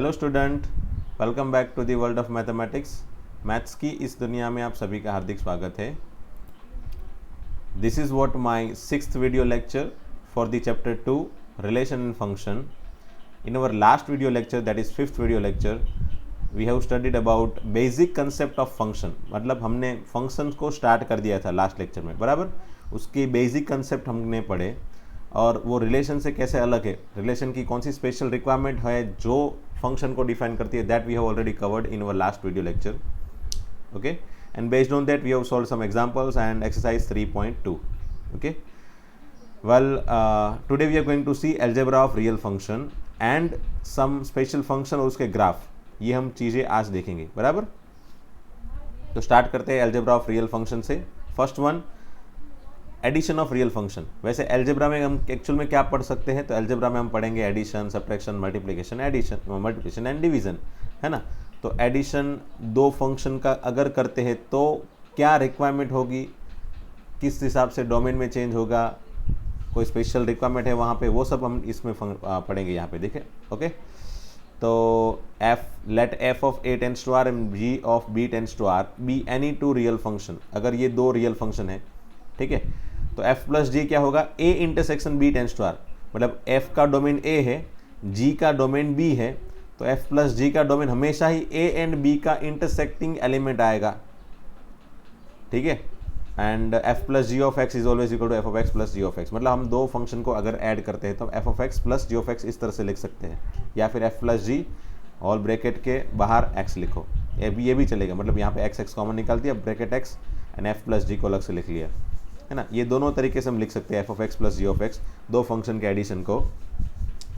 Hello student, welcome back to the world of mathematics. Maths की इस दुनिया में आप सभी का हार्दिक स्वागत है। This is what my sixth video lecture for the chapter 2 relation and function. In our last video lecture, that is fifth video lecture, we have studied about basic concept of function. मतलब हमने function को start कर दिया था last lecture में, बराबर। उसकी basic concept हमने पढ़े और वो रिलेशन से कैसे अलग है, रिलेशन की कौन सी स्पेशल रिक्वायरमेंट है जो फंक्शन को डिफाइन करती है, that we have already covered in our last video lecture. Okay, and based on that we have solve some examples and exercise 3.2. ओके, well today we are going to see algebra of real function and some special function और उसके graph, ये हम चीज़ें आज देखेंगे, बराबर। तो स्टार्ट करते हैं algebra of real function से। First one, addition of real function. वैसे एल्जेब्रा में हम एक्चुअल में क्या पढ़ सकते हैं, तो एल्जेब्रा में हम पढ़ेंगे addition, subtraction, multiplication, multiplication and division, है ना। तो एडिशन दो फंक्शन का अगर करते हैं तो क्या रिक्वायरमेंट होगी, किस हिसाब से डोमेन में चेंज होगा, कोई स्पेशल रिक्वायरमेंट है वहाँ पे, वो सब हम इसमें पढ़ेंगे यहाँ पे, देखें। ओके, तो let f of A tends to R and g of B tends to R be any two real function. अगर ये दो रियल फंक्शन है, ठीक है, तो f प्लस जी क्या होगा, a intersection b tends to r। मतलब f का डोमेन a है, g का डोमेन b है, तो f प्लस जी का डोमेन हमेशा ही a एंड b का इंटरसेक्टिंग एलिमेंट आएगा, ठीक है। And f plus ji of x is always equal to f of x plus ji of x. मतलब हम दो फंक्शन को अगर ऐड करते हैं तो f of x plus ji of x इस तरह से लिख सकते हैं, या फिर f plus g all bracket के बाहर x लिखो, ये भी चलेगा। मतलब यहाँ पे x कॉमन निकाल दिया, bracket x and f plus G को अलग से लिख लिया, है ना। ये दोनों तरीके से हम लिख सकते हैं F of x plus ji of X, दो फंक्शन के एडिशन को।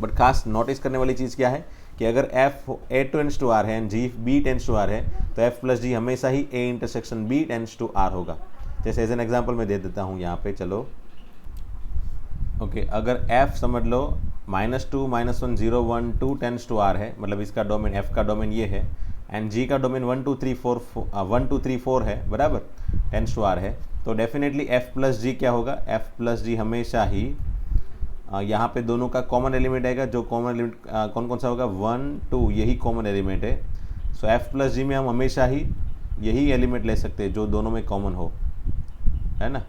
बट खास नोटिस करने वाली चीज़ क्या है कि अगर F A tends to R है and G B tends to R है, तो एफ प्लस जी हमेशा ही A intersection B tends to R होगा। जैसे एज एन एग्जाम्पल मैं दे देता हूँ यहाँ पे, चलो। ओके, अगर एफ समझ लो -2 -1 0 1 2 टेंस टू आर है, मतलब इसका डोमेन, एफ का डोमेन ये है, एंड जी का डोमेन 1 2 3 4 है, बराबर, टेंस टू आर है, तो डेफिनेटली f प्लस जी क्या होगा, f प्लस जी हमेशा ही यहाँ पे दोनों का कॉमन एलिमेंट आएगा। जो कॉमन एलिमेंट कौन कौन सा होगा, 1 2, यही कॉमन एलिमेंट है। सो f प्लस जी में हम हमेशा ही यही एलिमेंट ले सकते हैं जो दोनों में कॉमन हो, है ना।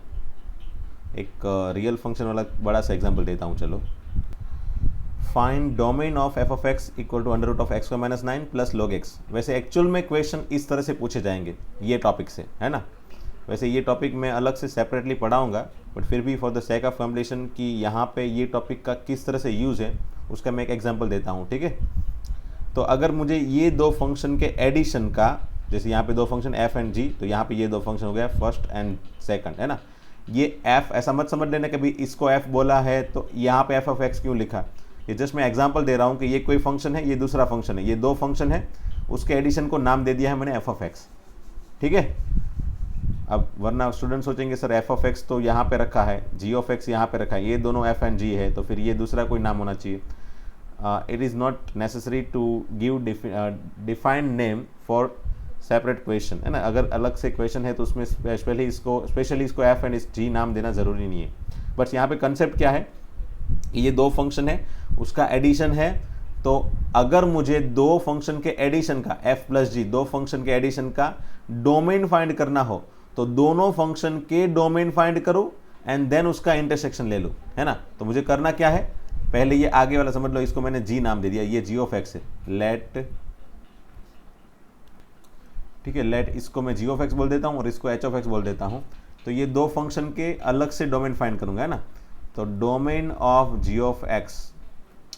एक रियल फंक्शन वाला बड़ा सा एग्जाम्पल देता हूँ, चलो। Find domain of f of x equal to under root of x square minus 9 plus log x. वैसे एक्चुअल में क्वेश्चन इस तरह से पूछे जाएंगे ये टॉपिक से, है ना। वैसे ये टॉपिक मैं अलग से सेपरेटली पढ़ाऊंगा, बट फिर भी for the sake of completion कि यहाँ पे ये टॉपिक का किस तरह से यूज़ है उसका मैं एक एग्जांपल देता हूँ, ठीक है। तो अगर मुझे ये दो फंक्शन के एडिशन का, जैसे यहाँ पे दो फंक्शन f एंड g, तो यहाँ पे ये दो फंक्शन हो गया फर्स्ट एंड सेकंड, है ना। ये f ऐसा मत समझ लेना कभी इसको f बोला है तो यहाँ पे f ऑफ x क्यों लिखा, ये जस्ट मैं एग्जाम्पल दे रहा हूँ कि ये कोई फंक्शन है, ये दूसरा फंक्शन है, ये दो फंक्शन है, उसके एडिशन को नाम दे दिया है मैंने f ऑफ x, ठीक है। अब वरना स्टूडेंट सोचेंगे सर f ऑफ x तो यहाँ पे रखा है, g ऑफ x यहाँ पे रखा है, ये दोनों f एंड g है, तो फिर ये दूसरा कोई नाम होना चाहिए। It is not necessary to give defined name for separate question, है ना। अगर अलग से क्वेश्चन है तो उसमें स्पेशली इसको f एंड g नाम देना ज़रूरी नहीं है। बट यहाँ पे कंसेप्ट क्या है, ये दो फंक्शन है, उसका एडिशन है। तो अगर मुझे दो फंक्शन के एडिशन का, f प्लस जी, दो फंक्शन के एडिशन का डोमेन फाइंड करना हो, तो दोनों फंक्शन के डोमेन फाइंड करूं एंड देन उसका इंटरसेक्शन ले लूं, है ना। तो मुझे करना क्या है, पहले ये आगे वाला समझ लो, इसको मैंने g नाम दे दिया, ये g ऑफ x है, लेट, ठीक है, लेट इसको मैं g ऑफ x बोल देता हूं और इसको h ऑफ x बोल देता हूं। तो ये दो फंक्शन के अलग से डोमेन फाइंड करूंगा, है ना। तो domain of g of x,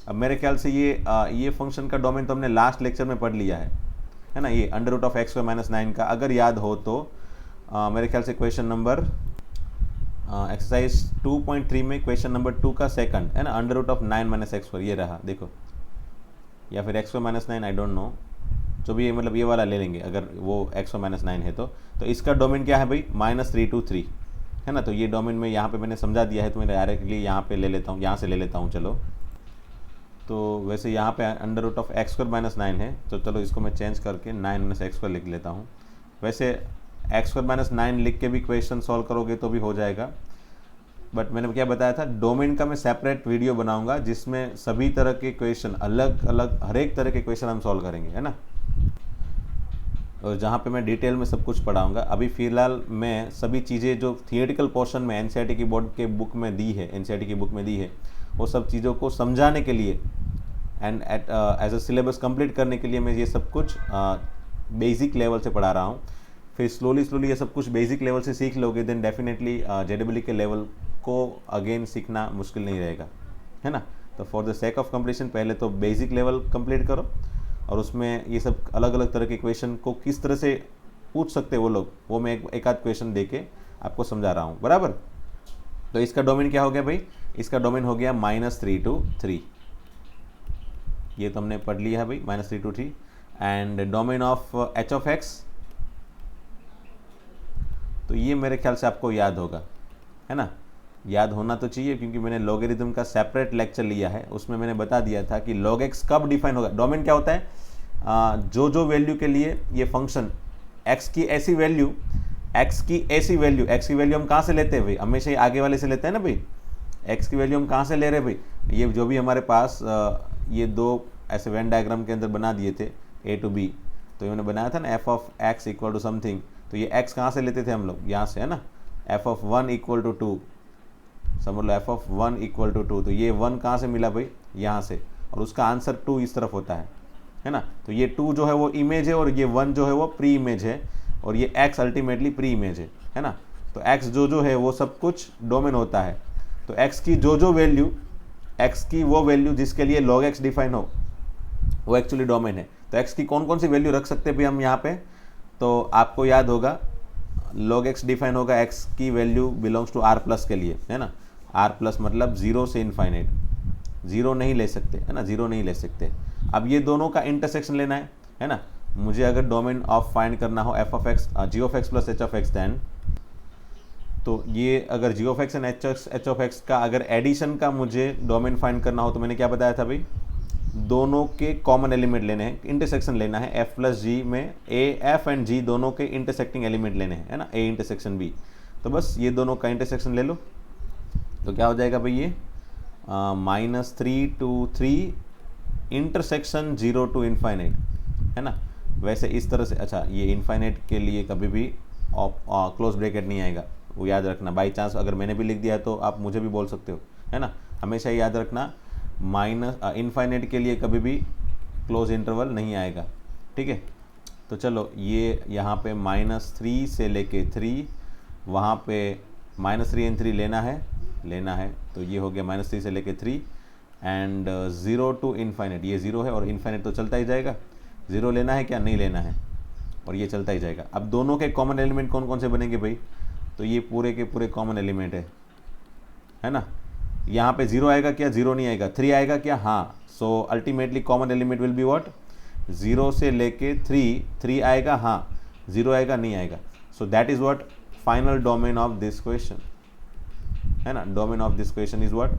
अब मेरे ख्याल से ये फंक्शन का डोमेन तो हमने लास्ट लेक्चर में पढ़ लिया है ना। ये under root of x square minus 9 का अगर याद हो तो मेरे ख्याल से क्वेश्चन नंबर एक्सरसाइज 2.3 में क्वेश्चन नंबर 2 का सेकंड, है ना, under root of 9 minus x square, ये रहा, देखो, या फिर x square minus 9, I don't know, जो भी, मतलब ये वाला ले लेंगे अगर वो एक्स स्क्वायर माइनस 9 है तो इसका डोमेन क्या है भाई, -3 to 3, है ना। तो ये डोमेन में यहाँ पे मैंने समझा दिया है, तो मैं डायरेक्टली यहाँ पे ले लेता हूँ, यहाँ से ले लेता हूँ, चलो। तो वैसे यहाँ पे under root of x square minus 9 है, तो चलो इसको मैं चेंज करके 9 माइनस एक्स स्क्वायर लिख लेता हूँ। वैसे एक्स स्क्वायर माइनस 9 लिख के भी क्वेश्चन सॉल्व करोगे तो भी हो जाएगा, बट मैंने क्या बताया था, डोमेन का मैं सेपरेट वीडियो बनाऊंगा जिसमें सभी तरह के क्वेश्चन, अलग अलग हर एक तरह के क्वेश्चन हम सॉल्व करेंगे, है ना, और जहाँ पे मैं डिटेल में सब कुछ पढ़ाऊंगा। अभी फिलहाल मैं सभी चीज़ें जो थियोरेटिकल पोर्शन में एनसीईआरटी की बोर्ड के बुक में दी है, एनसीईआरटी की बुक में दी है, वो सब चीज़ों को समझाने के लिए and as a syllabus complete करने के लिए मैं ये सब कुछ बेसिक लेवल से पढ़ा रहा हूँ। फिर स्लोली ये सब कुछ बेसिक लेवल से सीख लोगे, देन डेफिनेटली जेडब्ल्यू के लेवल को अगेन सीखना मुश्किल नहीं रहेगा, है ना। तो for the sake of completion पहले तो बेसिक लेवल कंप्लीट करो, और उसमें ये सब अलग अलग तरह के क्वेश्चन को किस तरह से पूछ सकते वो लोग, वो मैं एक आध क्वेश्चन दे के आपको समझा रहा हूँ, बराबर। तो इसका डोमेन क्या हो गया भाई, इसका डोमेन हो गया -3 to 3, ये तो हमने पढ़ लिया है भाई, -3 to 3। And domain of h of x, तो ये मेरे ख्याल से आपको याद होगा, है ना, याद होना तो चाहिए, क्योंकि मैंने लॉगरिथम का सेपरेट लेक्चर लिया है, उसमें मैंने बता दिया था कि log x कब डिफाइन होगा। डोमेन क्या होता है, जो वैल्यू के लिए ये फंक्शन x की ऐसी वैल्यू, x की वैल्यू हम कहाँ से लेते हैं भाई, हमेशा ही आगे वाले से लेते हैं ना भाई। x की वैल्यू हम कहाँ से ले रहे हैं भाई, ये जो भी हमारे पास ये दो ऐसे वेन डायग्राम के अंदर बना दिए थे a to b, तो मैंने बनाया था ना f of x equal to something, तो ये x कहाँ से लेते थे हम लोग, यहाँ से, है ना। f of 1 इक्वल टू 2, समझ लो f of 1 इक्वल टू 2, तो ये 1 कहाँ से मिला भाई, यहाँ से, और उसका आंसर 2 इस तरफ होता है ना। तो ये 2 जो है वो इमेज है, और ये 1 जो है वो प्री इमेज है, और ये x अल्टीमेटली प्री इमेज है ना। तो x जो है वो सब कुछ डोमेन होता है। तो x की जो वैल्यू, x की वो वैल्यू जिसके लिए log x डिफाइन हो, वो एक्चुअली डोमेन है। तो x की कौन कौन सी वैल्यू रख सकते हैं भाई हम यहाँ पे, तो आपको याद होगा log x डिफाइन होगा x की value belongs to r plus के लिए, है ना। r प्लस मतलब 0 से इनफाइनाइट, 0 नहीं ले सकते, है ना, 0 नहीं ले सकते। अब ये दोनों का इंटरसेक्शन लेना है ना। मुझे अगर डोमेन ऑफ फाइंड करना हो f of x, g of x plus h of x, then तो ये अगर g of x and h of x का अगर एडिशन का मुझे डोमेन फाइंड करना हो, तो मैंने क्या बताया था भाई, दोनों के कॉमन एलिमेंट लेने हैं, इंटरसेक्शन लेना है। f प्लस g में a, f एंड g दोनों के इंटरसेक्टिंग एलिमेंट लेने हैं, है ना, a इंटरसेक्शन b। तो बस ये दोनों का इंटरसेक्शन ले लो, तो क्या हो जाएगा भाई, ये -3 to 3 इंटरसेक्शन 0 to इनफाइनाइट, है ना। वैसे इस तरह से, अच्छा, ये इनफाइनाइट के लिए कभी भी क्लोज ब्रैकेट नहीं आएगा, वो याद रखना। बाई चांस अगर मैंने भी लिख दिया तो आप मुझे भी बोल सकते हो, है ना, हमेशा याद रखना, इनफाइनाइट के लिए कभी भी क्लोज इंटरवल नहीं आएगा, ठीक है। तो चलो, ये यहाँ पे -3 से लेके 3, वहाँ पे -3 एंड 3 लेना है, तो ये हो गया -3 से लेके 3 एंड 0 टू इनफाइनाइट, ये 0 है और इनफाइनाइट तो चलता ही जाएगा, 0 लेना है क्या, नहीं लेना है, और ये चलता ही जाएगा। अब दोनों के कॉमन एलिमेंट कौन कौन से बनेंगे भाई, तो ये पूरे के पूरे कॉमन एलिमेंट है ना। यहाँ पे 0 आएगा क्या, 0 नहीं आएगा, 3 आएगा क्या, हाँ। So ultimately common element will be what, 0 से लेके 3 आएगा, हाँ, 0 आएगा, नहीं आएगा। So that is what final domain of this question, है ना। Domain of this question is what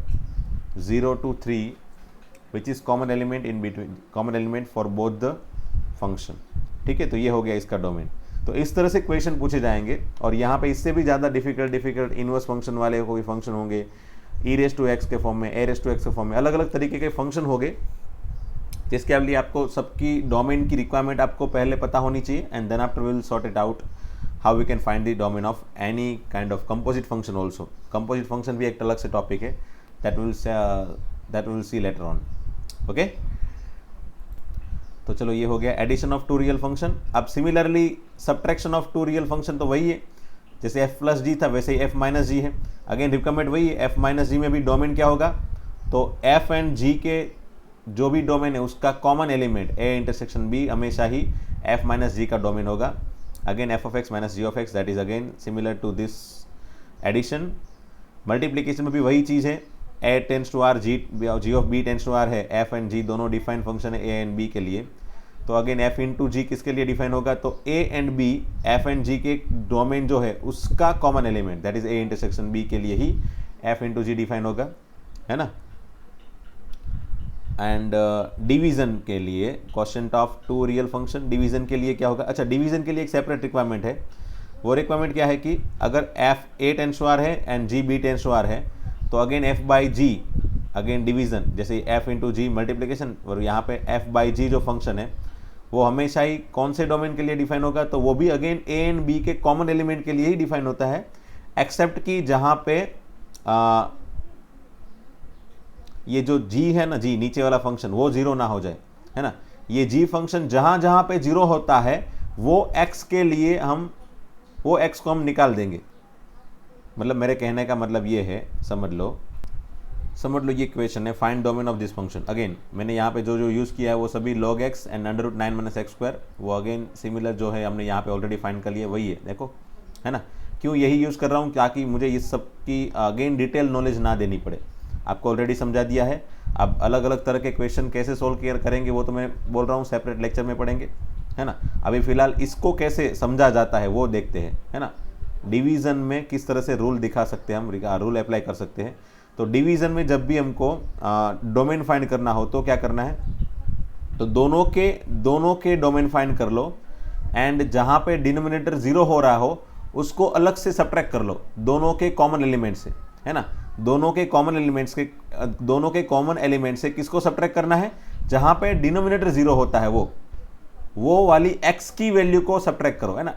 0 to 3 which is common element in between, common element for both the function, ठीक है। तो ये हो गया इसका डोमेन। तो इस तरह से क्वेश्चन पूछे जाएंगे, और यहाँ पे इससे भी ज़्यादा डिफिकल्ट इनवर्स फंक्शन वाले कोई फंक्शन होंगे, e⁻x के फॉर्म में, a⁻x के फॉर्म में, अलग अलग तरीके के फंक्शन होंगे, जिसके लिए आपको सबकी डोमेन की रिक्वायरमेंट आपको पहले पता होनी चाहिए, and then after will sort it out how we can find the domain of any kind of composite function also. Composite function भी एक अलग से टॉपिक है, that will see later on, okay. तो चलो, ये हो गया एडिशन ऑफ 2 रियल फंक्शन। अब similarly subtraction of 2 real function तो वही है, जैसे f प्लस जी था वैसे ही f माइनस जी है। अगेन रिकमेंड वही है, f माइनस जी में भी डोमेन क्या होगा, तो f एंड g के जो भी डोमेन है उसका common element a intersection b हमेशा ही f माइनस जी का डोमेन होगा। Again f of x minus g of x, that is again similar to this addition. Multiplication में भी वही चीज़ है, a tends to r, g of b tends to r है, f एंड g दोनों define function है a and b के लिए। तो अगेन f इंटू जी किसके लिए डिफाइन होगा, तो a and b, f and g के डोमेन जो है उसका common element, that is a intersection b के लिए ही f इंटू जी डिफाइन होगा, है ना। एंड डिवीजन के लिए quotient of 2 real function, division के लिए क्या होगा, अच्छा, डिवीजन के लिए एक सेपरेट रिक्वायरमेंट है, वो रिक्वायरमेंट क्या है कि अगर F A tends to R है and G B tends to R है तो again F by G, again division, जैसे एफ इंटू जी मल्टीप्लीकेशन, और यहाँ पे एफ बाई जी जो फंक्शन है वो हमेशा ही कौन से डोमेन के लिए डिफाइन होगा, तो वो भी अगेन ए एंड बी के कॉमन एलिमेंट के लिए ही डिफाइन होता है, एक्सेप्ट कि जहाँ पे ये जो जी है ना, जी नीचे वाला फंक्शन वो जीरो ना हो जाए, है ना। ये जी फंक्शन जहाँ जहाँ पे जीरो होता है वो एक्स के लिए वो एक्स को हम निकाल देंगे। मतलब मेरे कहने का मतलब ये है, समझ लो ये क्वेश्चन है, find domain of this function. Again मैंने यहाँ पे जो यूज़ किया है वो सभी log x and under root 9 minus x square, वो अगेन सिमिलर जो है हमने यहाँ पे ऑलरेडी फाइंड कर लिया, वही है, देखो, है ना। क्यों यही यूज़ कर रहा हूँ, ताकि मुझे इस सब की अगेन डिटेल नॉलेज ना देनी पड़े। आपको ऑलरेडी समझा दिया है। अब अलग अलग तरह के क्वेश्चन कैसे सोल्व करेंगे वो तो मैं बोल रहा हूँ सेपरेट लेक्चर में पढ़ेंगे, है ना। अभी फिलहाल इसको कैसे समझा जाता है वो देखते हैं, है ना। डिवीज़न में किस तरह से रूल दिखा सकते हैं हम, रूल अप्लाई कर सकते हैं। तो डिवीज़न में जब भी हमको डोमेन फाइंड करना हो तो क्या करना है, तो दोनों के डोमेन फाइंड कर लो, एंड जहाँ पे डिनोमिनेटर जीरो हो रहा हो उसको अलग से सब्ट्रैक्ट कर लो दोनों के कॉमन एलिमेंट से, है ना। दोनों के कॉमन एलिमेंट से किसको सब्ट्रैक्ट करना है, जहाँ पे डिनोमिनेटर जीरो होता है वो वाली x की वैल्यू को सब्ट्रैक्ट करो, है ना।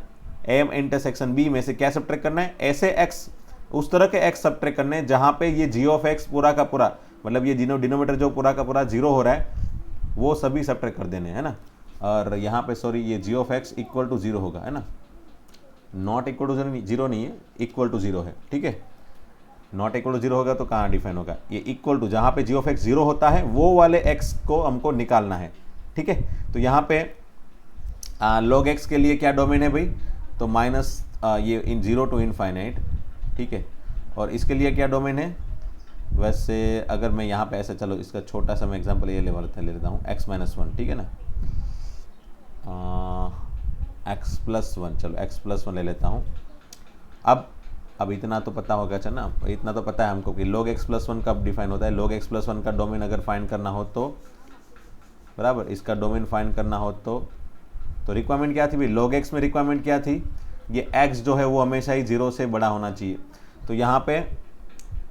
a इंटरसेक्शन b में से क्या सब्ट्रैक्ट करना है, ऐसे x, उस तरह के x सब्ट्रैक्ट करने हैं जहाँ पे ये g ऑफ x पूरा का पूरा, मतलब ये डिनोमिनेटर जो पूरा का पूरा जीरो हो रहा है वो सभी सब्ट्रैक्ट कर देने, है ना। और यहाँ पे सॉरी ये g of x equal to zero होगा, है ना, नॉट इक्वल टू जीरो नहीं है, इक्वल टू जीरो है, ठीक है। नॉट इक्वल टू जीरो होगा तो कहाँ डिफाइन होगा, ये इक्वल टू, जहाँ पे g ऑफ x जीरो होता है वो वाले x को हमको निकालना है, ठीक है। तो यहाँ पे log x के लिए क्या डोमेन है भाई, तो माइनस ये इन जीरो टू इनफाइनाइट, ठीक है। और इसके लिए क्या डोमेन है, वैसे अगर मैं यहाँ पे ऐसे, चलो इसका छोटा सा मैं एग्जांपल ये ले लेता हूँ, x माइनस वन, ठीक है ना, x प्लस वन, चलो x प्लस वन ले लेता हूँ। अब इतना तो पता होगा, अच्छा ना, इतना तो पता है हमको कि log x प्लस वन कब डिफाइन होता है। log x प्लस वन का डोमेन अगर फाइंड करना हो तो, बराबर, इसका डोमेन फाइंड करना हो तो रिक्वायरमेंट क्या थी भाई, log x में रिक्वायरमेंट क्या थी, ये x जो है वो हमेशा ही जीरो से बड़ा होना चाहिए। तो यहाँ पे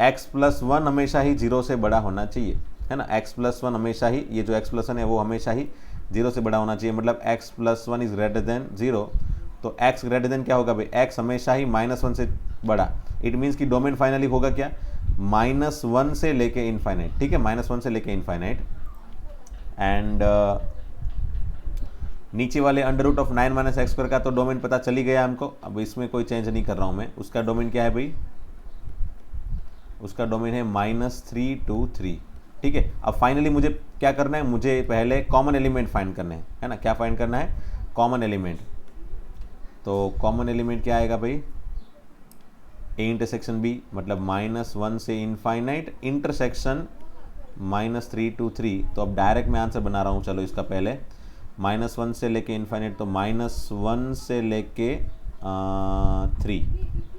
x प्लस वन हमेशा ही जीरो से बड़ा होना चाहिए, है ना। x प्लस वन हमेशा ही, ये जो x प्लस वन है वो हमेशा ही जीरो से बड़ा होना चाहिए, मतलब x plus one is greater than zero. तो x ग्रेटर देन क्या होगा भाई, x हमेशा ही माइनस वन से बड़ा। इट मीन्स कि डोमेन फाइनली होगा क्या, माइनस वन से लेके इनफाइनाइट, ठीक है, माइनस वन से लेके इनफाइनाइट। एंड नीचे वाले under root of 9 minus x square का तो डोमेन पता चली गया हमको, अब इसमें कोई चेंज नहीं कर रहा हूँ मैं। उसका डोमेन क्या है भाई, उसका डोमेन है -3 to 3, ठीक है। अब फाइनली मुझे क्या करना है, मुझे पहले कॉमन एलिमेंट फाइंड करने हैं, है ना। क्या फाइंड करना है, कॉमन एलिमेंट। तो कॉमन एलिमेंट क्या आएगा भाई, a इंटरसेक्शन b, मतलब -1 से इनफाइनाइट इंटरसेक्शन -3 to 3। तो अब डायरेक्ट मैं आंसर बना रहा हूँ, चलो इसका पहले -1 से लेके इनफाइनाइट, तो -1 से लेके 3,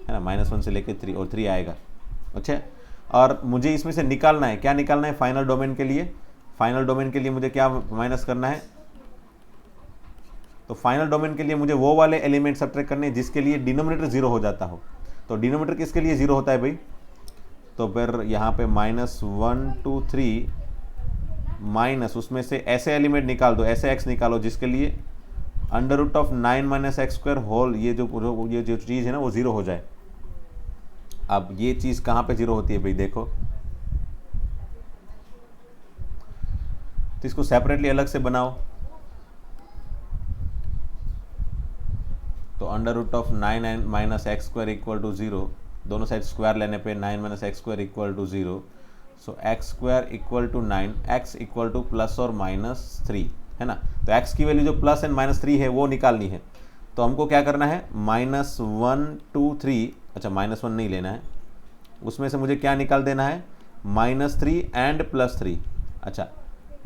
है ना, -1 से लेके 3 और 3 आएगा, अच्छा। और मुझे इसमें से निकालना है, क्या निकालना है, फाइनल डोमेन के लिए। फाइनल डोमेन के लिए मुझे क्या माइनस करना है, तो फाइनल डोमेन के लिए मुझे वो वाले एलिमेंट सब्ट्रैक्ट करने हैं जिसके लिए डिनोमिनेटर जीरो हो जाता हो। तो डिनोमिनेटर किसके लिए जीरो होता है भाई, तो फिर यहाँ पे -1 to 3 माइनस, उसमें से ऐसे एलिमेंट निकाल दो, ऐसे x निकालो जिसके लिए under root of 9 minus x square whole, ये जो चीज़ है ना वो जीरो हो जाए। अब ये चीज़ कहाँ पे जीरो होती है भाई, देखो, तो इसको सेपरेटली अलग से बनाओ। तो under root of 9 minus x square equal to 0, दोनों साइड स्क्वायर लेने पे 9 minus x square equal to 0। So x square equal to 9, x equal to plus और -3, है ना। तो x की वैल्यू जो प्लस एंड -3 है वो निकालनी है। तो हमको क्या करना है, -1 to 3, अच्छा -1 नहीं लेना है, उसमें से मुझे क्या निकाल देना है, -3 एंड +3। अच्छा,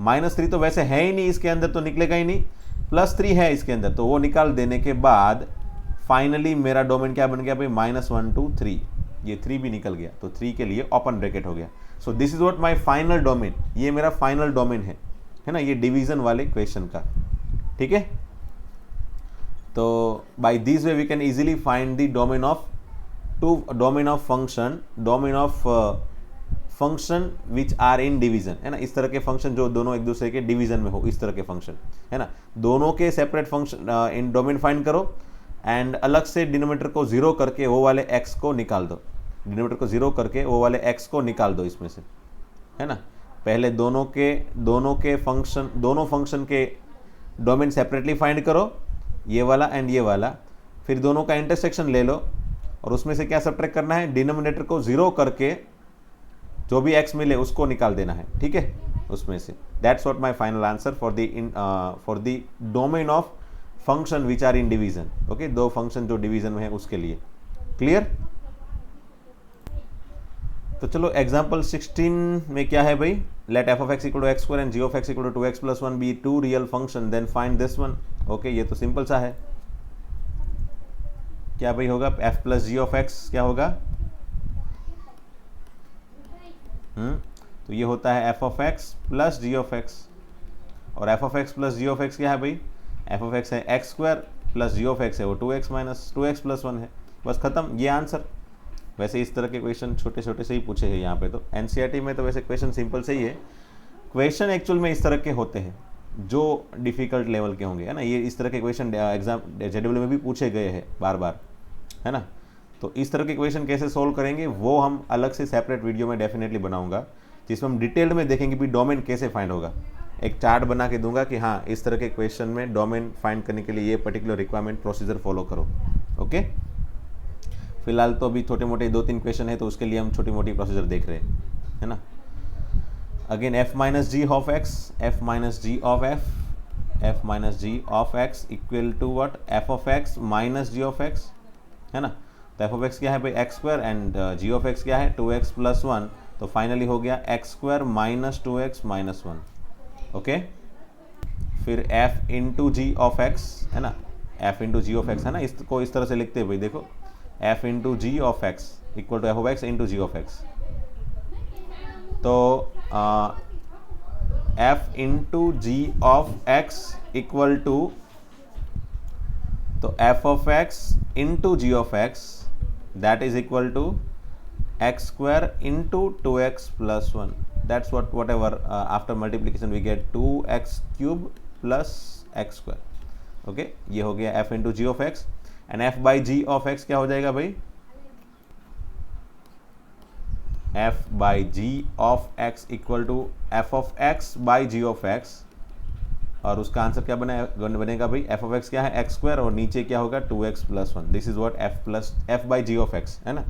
-3 तो वैसे है ही नहीं इसके अंदर, तो निकलेगा ही नहीं, +3 है इसके अंदर, तो वो निकाल देने के बाद फाइनली मेरा डोमेन क्या बन गया भाई, -1 to 3, ये 3 भी निकल गया, तो 3 के लिए ओपन ब्रैकेट हो गया। So this is what my final domain, ये मेरा फाइनल डोमेन है ना, ये डिवीजन वाले क्वेश्चन का, ठीक है। तो by this way we can easily find the domain of function which are in division, है ना। इस तरह के फंक्शन जो दोनों एक दूसरे के डिवीजन में हो, इस तरह के फंक्शन, है ना। दोनों के separate function in domain find करो एंड अलग से डिनोमिनेटर को जीरो करके वो वाले x को निकाल दो, डिनोमिनेटर को जीरो करके वो वाले x को निकाल दो इसमें से, है ना। पहले दोनों फंक्शन के डोमेन सेपरेटली फाइंड करो, ये वाला एंड ये वाला, फिर दोनों का इंटरसेक्शन ले लो और उसमें से क्या सब्ट्रैक्ट करना है, डिनोमिनेटर को जीरो करके जो भी x मिले उसको निकाल देना है, ठीक है, उसमें से। That's what my final answer for the domain of function which are in division. Okay, दो फंक्शन जो डिवीजन में है उसके लिए। क्लियर? तो चलो एग्जाम्पल 16 में क्या है भाई, let f of x equal to x square and g of x equal to 2x + 1 be two real function, then find this one. Okay, ये तो सिंपल सा है। क्या भाई होगा, f plus ji of x क्या होगा, तो ये होता है f of x plus ji of x, और f of x plus ji of x क्या है भाई, f ऑफ एक्स है x square plus ji of x है वो 2x + 1 है। बस खत्म, ये आंसर। वैसे इस तरह के क्वेश्चन छोटे छोटे से ही पूछे हैं यहाँ पे, तो एनसीईआरटी में तो वैसे क्वेश्चन सिंपल से ही है। क्वेश्चन एक्चुअल में इस तरह के होते हैं जो डिफ़िकल्ट लेवल के होंगे, है ना। ये इस तरह के क्वेश्चन एग्जाम जेडब्ल्यू में भी पूछे गए हैं बार बार, है ना। तो इस तरह के क्वेश्चन कैसे सोल्व करेंगे वो हम अलग से सेपरेट वीडियो में डेफिनेटली बनाऊंगा, जिसमें हम डिटेल्ड में देखेंगे भी डोमेन कैसे फाइंड होगा। एक चार्ट बना के दूंगा कि हाँ, इस तरह के क्वेश्चन में डोमेन फाइंड करने के लिए ये पर्टिकुलर रिक्वायरमेंट प्रोसीजर फॉलो करो। ओके, फिलहाल तो अभी छोटे मोटे 2-3 क्वेश्चन है तो उसके लिए हम छोटी मोटी प्रोसीजर देख रहे हैं, है ना। Again f minus g of x, f minus g of f minus g of x equal to what, f of x minus g of x, है ना। तो f ऑफ एक्स क्या है भाई, x square, and g of x क्या है 2x + 1, तो finally हो गया x square minus 2x - 1। Okay, फिर f into g of x, है ना, f into g of x, है ना। इसको इस तरह से लिखते हैं भाई, देखो f into g of x equal to f of x into g of x. तो f into g of x equal to, तो f of x into g of x that is equal to x square into 2x + 1। That's what ever after multiplication we get 2x³ + x square. Okay, ये हो गया f into g of x, and f by g of x क्या हो जाएगा भाई, f by g of x equal to f of x by g of x, और उसका answer क्या बनेगा भाई, f ऑफ x क्या है एक्स स्क्वायर, और नीचे क्या होगा 2x + 1। This is what f by g of x, है ना।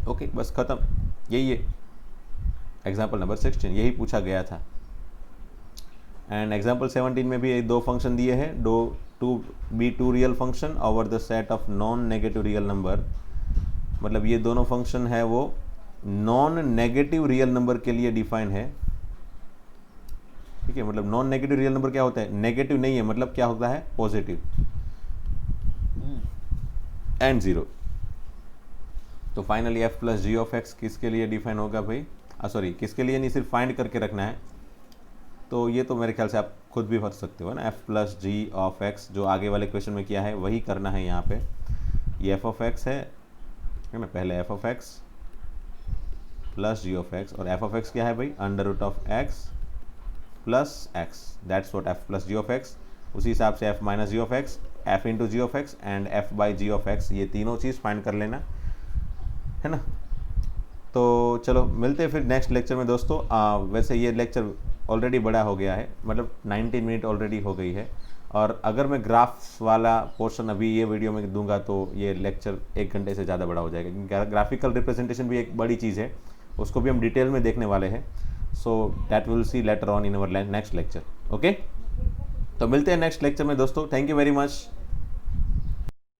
ओके, बस खत्म, यही है एग्जाम्पल नंबर 16, यही पूछा गया था। एंड एग्जाम्पल 17 में भी दो फंक्शन दिए हैं, two real function over the set of non negative real number. मतलब ये दोनों फंक्शन है वो नॉन नेगेटिव रियल नंबर के लिए डिफाइन है, ठीक है। मतलब नॉन नेगेटिव रियल नंबर क्या होता है, नेगेटिव नहीं है, मतलब क्या होता है, पॉजिटिव एंड 0। तो finally f plus ji of x किसके लिए डिफाइन होगा भाई, सॉरी किसके लिए नहीं, सिर्फ फाइंड करके रखना है। तो ये तो मेरे ख्याल से आप खुद भी भर सकते हो ना, f plus ji of x जो आगे वाले क्वेश्चन में किया है वही करना है यहाँ पे। ये f ऑफ एक्स है ना, पहले f of x plus ji of x, और f ऑफ एक्स क्या है भाई, √(x + x), that's what f plus ji of x. उसी हिसाब से f minus g of x, f into g of x and f by g of x, ये तीनों चीज़ find कर लेना, है ना। तो चलो मिलते हैं फिर नेक्स्ट लेक्चर में दोस्तों। वैसे ये लेक्चर ऑलरेडी बड़ा हो गया है, मतलब 19 मिनट ऑलरेडी हो गई है, और अगर मैं ग्राफ्स वाला पोर्शन अभी ये वीडियो में दूंगा तो ये लेक्चर 1 घंटे से ज़्यादा बड़ा हो जाएगा, क्योंकि ग्राफिकल रिप्रेजेंटेशन भी एक बड़ी चीज़ है, उसको भी हम डिटेल में देखने वाले हैं। So that will see later on in our next lecture. Okay, तो मिलते हैं नेक्स्ट लेक्चर में दोस्तों। Thank you very much.